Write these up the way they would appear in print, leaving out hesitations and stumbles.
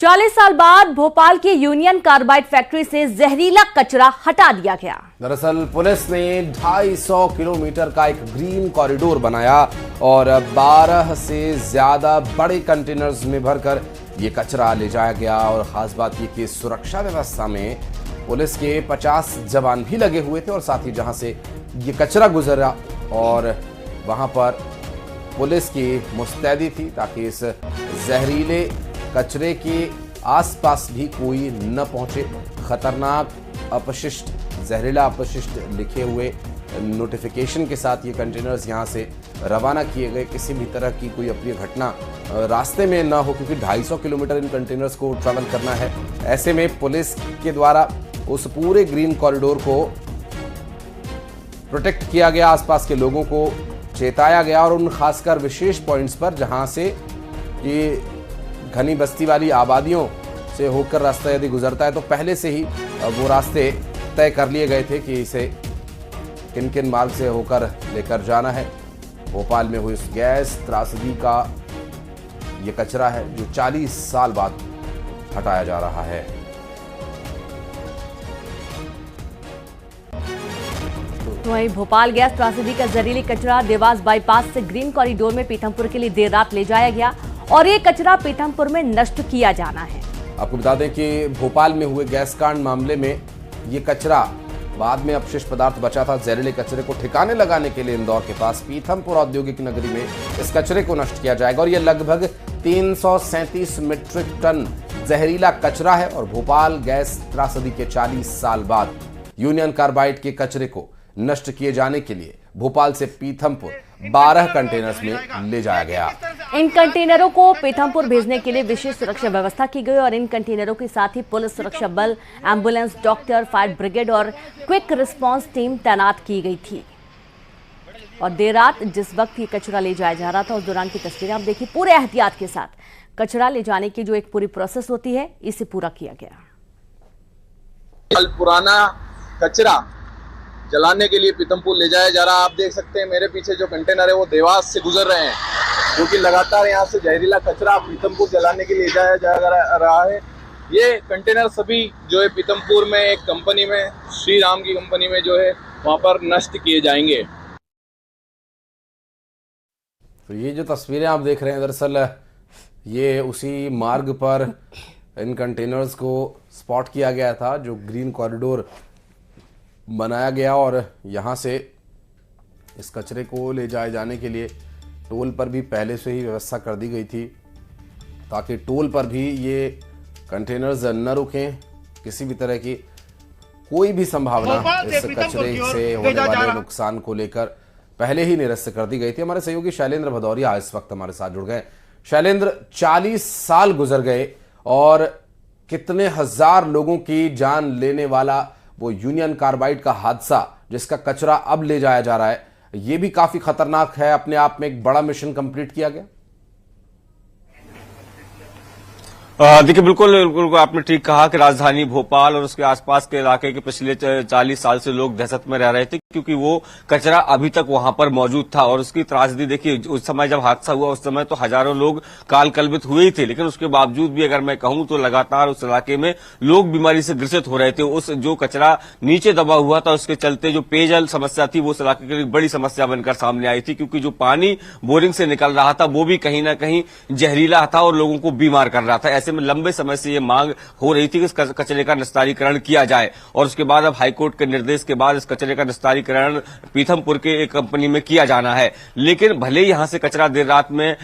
40 साल बाद भोपाल की यूनियन कार्बाइड फैक्ट्री से जहरीला कचरा हटा दिया गया। दरअसल पुलिस ने 250 किलोमीटर का एक ग्रीन कॉरिडोर बनाया और 12 से ज्यादा बड़े कंटेनर्स में भरकर ये कचरा ले जाया गया। और खास बात ये कि सुरक्षा व्यवस्था में पुलिस के 50 जवान भी लगे हुए थे और साथ ही जहां से ये कचरा गुजरा और वहां पर पुलिस की मुस्तैदी थी ताकि इस जहरीले कचरे के आसपास भी कोई न पहुंचे। खतरनाक अपशिष्ट, जहरीला अपशिष्ट लिखे हुए नोटिफिकेशन के साथ ये कंटेनर्स यहां से रवाना किए गए। किसी भी तरह की कोई अप्रिय घटना रास्ते में ना हो, क्योंकि 250 किलोमीटर इन कंटेनर्स को ट्रैवल करना है। ऐसे में पुलिस के द्वारा उस पूरे ग्रीन कॉरिडोर को प्रोटेक्ट किया गया, आसपास के लोगों को चेताया गया और उन खासकर विशेष पॉइंट्स पर जहां से ये घनी बस्ती वाली आबादियों से होकर रास्ता यदि गुजरता है तो पहले से ही वो रास्ते तय कर लिए गए थे कि इसे किन किन मार्ग से होकर लेकर जाना है। भोपाल में हुई इस गैस त्रासदी का ये कचरा है जो 40 साल बाद हटाया जा रहा है। तो वहीं भोपाल गैस त्रासदी का जहरीली कचरा देवास बाईपास से ग्रीन कॉरिडोर में पीथमपुर के लिए देर रात ले जाया गया और ये कचरा पीथमपुर में नष्ट किया जाना है। आपको बता दें कि भोपाल में हुए गैस कांड मामले में ये कचरा बाद में अपशिष्ट पदार्थ बचा था। जहरीले कचरे को ठिकाने लगाने के लिए इंदौर के पास पीथमपुर औद्योगिक नगरी में इस कचरे को नष्ट किया जाएगा और ये लगभग 337 मीट्रिक टन जहरीला कचरा है। और भोपाल गैस त्रासदी के 40 साल बाद यूनियन कार्बाइड के कचरे को नष्ट किए जाने के लिए भोपाल से पीथमपुर 12 कंटेनर्स में ले जाया गया। इन कंटेनरों को पीथमपुर भेजने के लिए विशेष सुरक्षा व्यवस्था की गई और इन कंटेनरों के साथ ही पुलिस, सुरक्षा बल, एम्बुलेंस, डॉक्टर, फायर ब्रिगेड और क्विक रिस्पांस टीम तैनात की गई थी। और देर रात जिस वक्त ये कचरा ले जाया जा रहा था उस दौरान की तस्वीरें आप देखिए। पूरे एहतियात के साथ कचरा ले जाने की जो एक पूरी प्रोसेस होती है इसे पूरा किया गया। पुराना कचरा जलाने के लिए पीथमपुर ले जाया जा रहा है। आप देख सकते हैं मेरे पीछे जो कंटेनर है वो देवास से गुजर रहे हैं, क्योंकि लगातार यहाँ से जहरीला कचरा पीथमपुर जलाने के लिए जाया जा रहा है। ये कंटेनर सभी जो है पीथमपुर में एक कंपनी में, श्री राम की कंपनी में जो है वहाँ पर नष्ट किए जाएंगे। तो ये जो तस्वीरें आप देख रहे हैं दरअसल ये उसी मार्ग पर इन कंटेनर्स को स्पॉट किया गया था जो ग्रीन कॉरिडोर बनाया गया और यहाँ से इस कचरे को ले जाए जाने के लिए टोल पर भी पहले से ही व्यवस्था कर दी गई थी ताकि टोल पर भी ये कंटेनर्स न रुकें। किसी भी तरह की कोई भी संभावना इस कचरे से होने वाले नुकसान को लेकर पहले ही निरस्त कर दी गई थी। हमारे सहयोगी शैलेंद्र भदौरिया इस वक्त हमारे साथ जुड़ गए। शैलेंद्र, 40 साल गुजर गए और कितने हजार लोगों की जान लेने वाला वो यूनियन कार्बाइड का हादसा जिसका कचरा अब ले जाया जा रहा है, ये भी काफी खतरनाक है। अपने आप में एक बड़ा मिशन कंप्लीट किया गया। देखिए बिल्कुल आपने ठीक कहा कि राजधानी भोपाल और उसके आसपास के इलाके के पिछले 40 साल से लोग दहशत में रह रहे थे क्योंकि वो कचरा अभी तक वहां पर मौजूद था। और उसकी त्रासदी देखिए, उस समय जब हादसा हुआ उस समय तो हजारों लोग काल कलबित हुए ही थे, लेकिन उसके बावजूद भी अगर मैं कहूं तो लगातार उस इलाके में लोग बीमारी से ग्रसित हो रहे थे। उस जो कचरा नीचे दबा हुआ था उसके चलते जो पेयजल समस्या थी वो उस इलाके के लिए बड़ी समस्या बनकर सामने आई थी, क्योंकि जो पानी बोरिंग से निकल रहा था वो भी कहीं ना कहीं जहरीला था और लोगों को बीमार कर रहा था। ऐसे में लंबे समय से ये मांग हो रही थी कि इस कचरे का निस्तारीकरण किया जाए और उसके बाद अब हाईकोर्ट के निर्देश के बाद इस कचरे का निस्तारीकरण पीथमपुर के एक कंपनी में किया जाना है। लेकिन भले ही यहां से कचरा देर रात में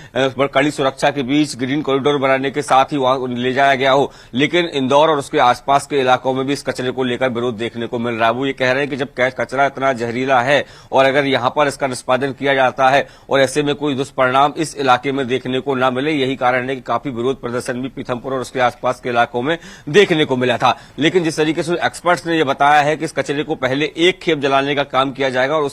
कड़ी सुरक्षा के बीच ग्रीन कॉरिडोर बनाने के साथ ही वहां ले जाया गया हो, लेकिन इंदौर और उसके आसपास के इलाकों में भी इस कचरे को लेकर विरोध देखने को मिल रहा है। वो ये कह रहे हैं कि जब कचरा इतना जहरीला है और अगर यहां पर इसका निष्पादन किया जाता है और ऐसे में कोई दुष्परिणाम इस इलाके में देखने को न मिले, यही कारण है कि काफी विरोध प्रदर्शन भी पीथमपुर और उसके आसपास के इलाकों में देखने को मिला था। लेकिन जिस तरीके से एक्सपर्ट्स ने यह बताया है कि इस कचरे को पहले एक खेप जलाने का काम किया जाएगा और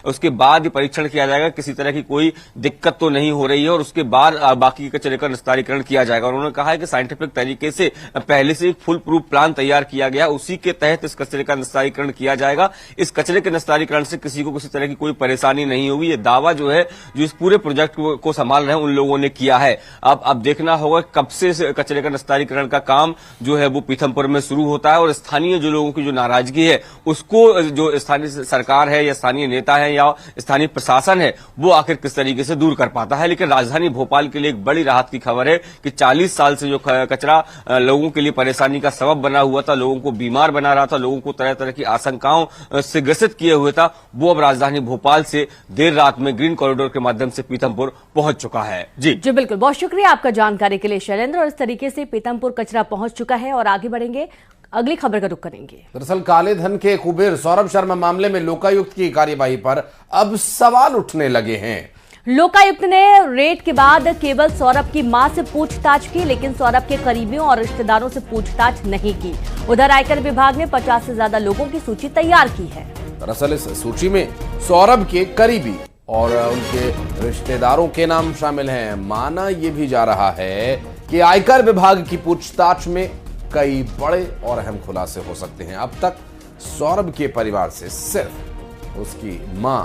उसके बाद ही परीक्षण किया जाएगा, किसी तरह की कोई दिक्कत तो नहीं हो रही है, और उसके बाद बाकी के कचरे का निस्तारीकरण किया जाएगा। और उन्होंने कहा है कि साइंटिफिक तरीके से पहले से एक फुल प्रूफ प्लान तैयार किया गया, उसी के तहत इस कचरे का निस्तारीकरण किया जाएगा। इस कचरे के निस्तारीकरण से किसी को किसी तरह की कोई परेशानी नहीं होगी। ये दावा जो है, जो इस पूरे प्रोजेक्ट को संभाल रहे हैं उन लोगों ने किया है। अब देखना होगा कब से कचरे का निस्तारीकरण का काम जो है वो पीथमपुर में शुरू होता है, और स्थानीय जो लोगों की जो नाराजगी है उसको जो स्थानीय सरकार है या स्थानीय नेता है या स्थानीय प्रशासन है वो आखिर किस तरीके से दूर कर पाता है। लेकिन राजधानी भोपाल के लिए एक बड़ी राहत की खबर है कि 40 साल से जो कचरा लोगों के लिए परेशानी का सबब बना हुआ था, लोगों को बीमार बना रहा था, लोगों को तरह तरह की आशंकाओं से ग्रसित किए हुए था, वो अब राजधानी भोपाल से देर रात में ग्रीन कॉरिडोर के माध्यम से पीथमपुर पहुंच चुका है। जी बिल्कुल, बहुत शुक्रिया आपका जानकारी के लिए शैलेंद्र। और इस तरीके से पीथमपुर कचरा पहुंच चुका है और आगे बढ़ेंगे, अगली खबर का रुख करेंगे। दरअसल काले धन के कुबेर सौरभ शर्मा मामले में लोकायुक्त की कार्यवाही पर अब सवाल उठने लगे हैं। लोकायुक्त ने रेड के बाद केवल सौरभ की मां से पूछताछ की, लेकिन सौरभ के करीबियों और रिश्तेदारों से पूछताछ नहीं की। उधर आयकर विभाग ने 50 से ज्यादा लोगों की सूची तैयार की है। दरअसल इस सूची में सौरभ के करीबी और उनके रिश्तेदारों के नाम शामिल हैं। माना यह भी जा रहा है कि आयकर विभाग की पूछताछ में कई बड़े और अहम खुलासे हो सकते हैं। अब तक सौरभ के परिवार से सिर्फ उसकी मां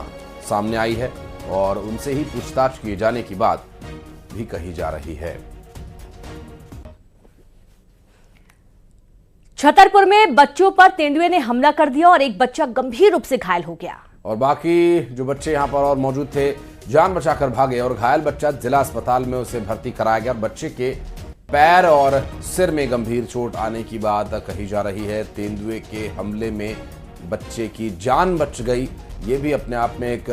सामने आई है और उनसे ही पूछताछ किए जाने की बात भी कही जा रही है। छतरपुर में बच्चों पर तेंदुए ने हमला कर दिया और एक बच्चा गंभीर रूप से घायल हो गया। और बाकी जो बच्चे यहां पर और मौजूद थे जान बचाकर भागे और घायल बच्चा जिला अस्पताल में उसे भर्ती कराया गया। बच्चे के पैर और सिर में गंभीर चोट आने की बात कही जा रही है। तेंदुए के हमले में बच्चे की जान बच गई, ये भी अपने आप में एक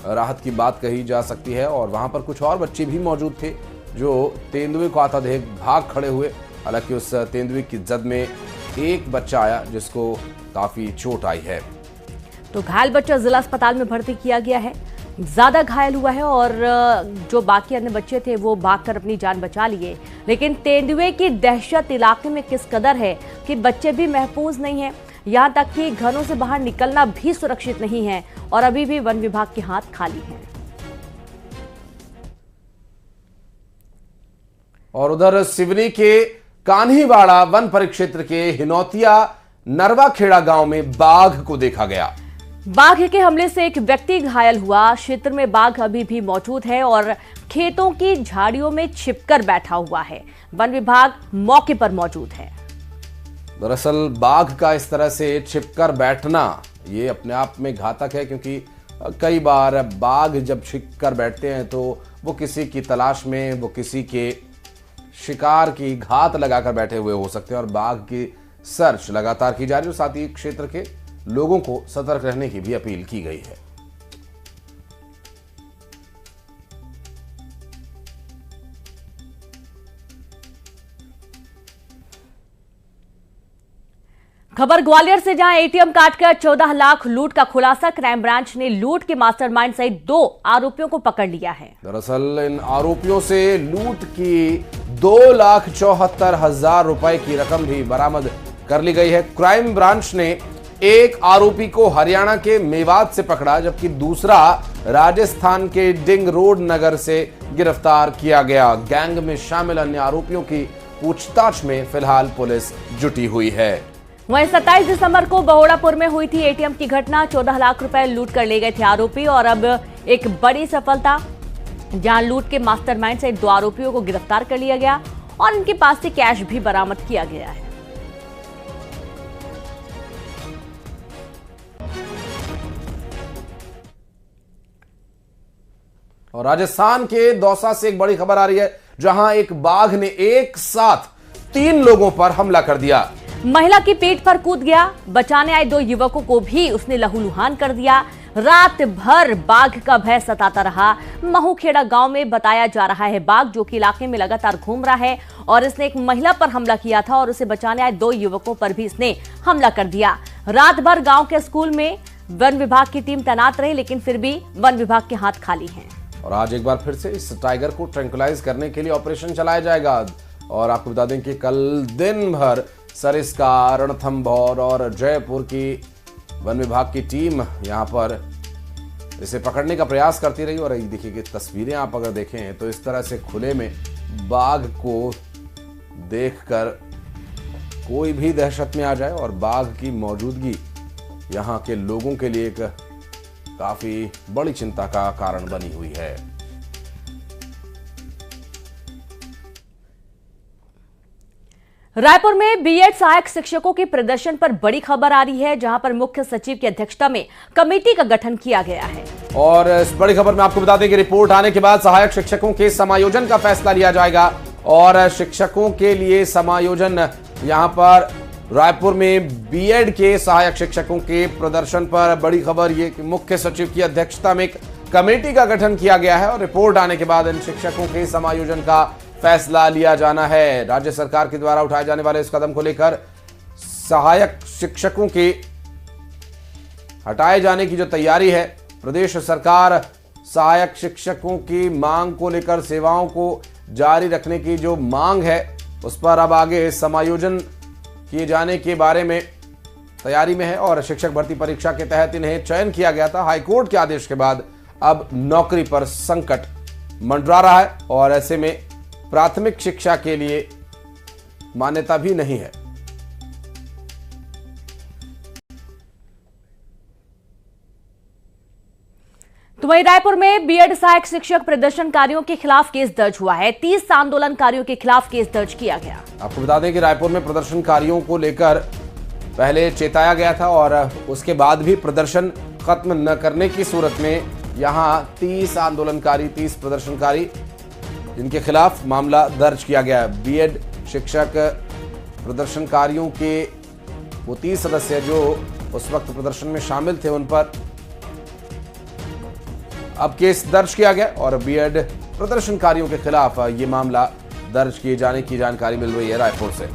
राहत की बात कही जा सकती है। और वहां पर कुछ और बच्चे भी मौजूद थे जो तेंदुए को आता देख भाग खड़े हुए। हालांकि उस तेंदुए की जद में एक बच्चा आया जिसको काफी चोट आई है। तो घायल बच्चा जिला अस्पताल में भर्ती किया गया है, ज्यादा घायल हुआ है और जो बाकी अन्य बच्चे थे वो भागकर अपनी जान बचा लिए। लेकिन तेंदुए की दहशत इलाके में किस कदर है कि बच्चे भी महफूज नहीं हैं, यहां तक कि घरों से बाहर निकलना भी सुरक्षित नहीं है और अभी भी वन विभाग के हाथ खाली हैं। और उधर सिवनी के कान्हीवाड़ा वन परिक्षेत्र के हिनौतिया नरवाखेड़ा गांव में बाघ को देखा गया। बाघ के हमले से एक व्यक्ति घायल हुआ। क्षेत्र में बाघ अभी भी मौजूद है और खेतों की झाड़ियों में छिपकर बैठा हुआ है। वन विभाग मौके पर मौजूद है। दरअसल बाघ का इस तरह से छिपकर बैठना ये अपने आप में घातक है, क्योंकि कई बार बाघ जब छिपकर बैठते हैं तो वो किसी की तलाश में, वो किसी के शिकार की घात लगाकर बैठे हुए हो सकते हैं। और बाघ की सर्च लगातार की जा रही है। साथ ही क्षेत्र के लोगों को सतर्क रहने की भी अपील की गई है। खबर ग्वालियर से, जहां एटीएम काटकर 14 लाख लूट का खुलासा। क्राइम ब्रांच ने लूट के मास्टरमाइंड सहित 2 आरोपियों को पकड़ लिया है। दरअसल इन आरोपियों से लूट की 2,74,000 रुपए की रकम भी बरामद कर ली गई है। क्राइम ब्रांच ने एक आरोपी को हरियाणा के मेवात से पकड़ा, जबकि दूसरा राजस्थान के डिंग रोड नगर से गिरफ्तार किया गया। गैंग में शामिल अन्य आरोपियों की पूछताछ में फिलहाल पुलिस जुटी हुई है। वहीं 27 दिसंबर को बहोड़ापुर में हुई थी एटीएम की घटना। 14 लाख रुपए लूट कर ले गए थे आरोपी और अब एक बड़ी सफलता, जहां लूट के मास्टरमाइंड से 2 आरोपियों को गिरफ्तार कर लिया गया और इनके पास से कैश भी बरामद किया गया है। और राजस्थान के दौसा से एक बड़ी खबर आ रही है, जहां एक बाघ ने एक साथ 3 लोगों पर हमला कर दिया। महिला की पेट पर कूद गया। बचाने आए 2 युवकों को भी उसने लहूलुहान कर दिया। रात भर बाघ का भय सताता रहा। महूखेड़ा गांव में बताया जा रहा है बाघ, जो कि इलाके में लगातार घूम रहा है और इसने एक महिला पर हमला किया था और उसे बचाने आए 2 युवकों पर भी इसने हमला कर दिया। रात भर गांव के स्कूल में वन विभाग की टीम तैनात रही, लेकिन फिर भी वन विभाग के हाथ खाली हैं। और आज एक बार फिर से इस टाइगर को ट्रैंकुलाइज करने के लिए ऑपरेशन चलाया जाएगा। और आपको बता दें कि कल दिन भर सरिस्का, रणथंभौर और जयपुर की वन विभाग की टीम यहां पर इसे पकड़ने का प्रयास करती रही। और देखिए कि तस्वीरें आप अगर देखें तो इस तरह से खुले में बाघ को देखकर कोई भी दहशत में आ जाए, और बाघ की मौजूदगी यहां के लोगों के लिए एक काफी बड़ी चिंता का कारण बनी हुई है। रायपुर में बीएड सहायक शिक्षकों के प्रदर्शन पर बड़ी खबर आ रही है, जहां पर मुख्य सचिव की अध्यक्षता में कमेटी का गठन किया गया है। और इस बड़ी खबर में आपको बता दें कि रिपोर्ट आने के बाद सहायक शिक्षकों के समायोजन का फैसला लिया जाएगा। और शिक्षकों के लिए समायोजन यहां पर रायपुर में बीएड के सहायक शिक्षकों के प्रदर्शन पर बड़ी खबर यह कि मुख्य सचिव की अध्यक्षता में एक कमेटी का गठन किया गया है और रिपोर्ट आने के बाद इन शिक्षकों के समायोजन का फैसला लिया जाना है। राज्य सरकार के द्वारा उठाए जाने वाले इस कदम को लेकर सहायक शिक्षकों के हटाए जाने की जो तैयारी है, प्रदेश सरकार सहायक शिक्षकों की मांग को लेकर सेवाओं को जारी रखने की जो मांग है उस पर अब आगे समायोजन किए जाने के बारे में तैयारी में है। और शिक्षक भर्ती परीक्षा के तहत इन्हें चयन किया गया था। हाईकोर्ट के आदेश के बाद अब नौकरी पर संकट मंडरा रहा है और ऐसे में प्राथमिक शिक्षा के लिए मान्यता भी नहीं है। तो वहीं रायपुर में बीएड सहायक शिक्षक प्रदर्शनकारियों के खिलाफ केस दर्ज हुआ है। 30 आंदोलनकारियों के खिलाफ केस दर्ज किया गया। आपको बता दें कि रायपुर में प्रदर्शनकारियों को लेकर पहले चेताया गया था और उसके बाद भी प्रदर्शन खत्म न करने की सूरत में यहां 30 आंदोलनकारी, 30 प्रदर्शनकारी जिनके खिलाफ मामला दर्ज किया गया। बीएड शिक्षक प्रदर्शनकारियों के वो 30 सदस्य जो उस वक्त प्रदर्शन में शामिल थे उन पर अब केस दर्ज किया गया और बीएड प्रदर्शनकारियों के खिलाफ ये मामला दर्ज किए जाने की जानकारी मिल रही है रायपुर से।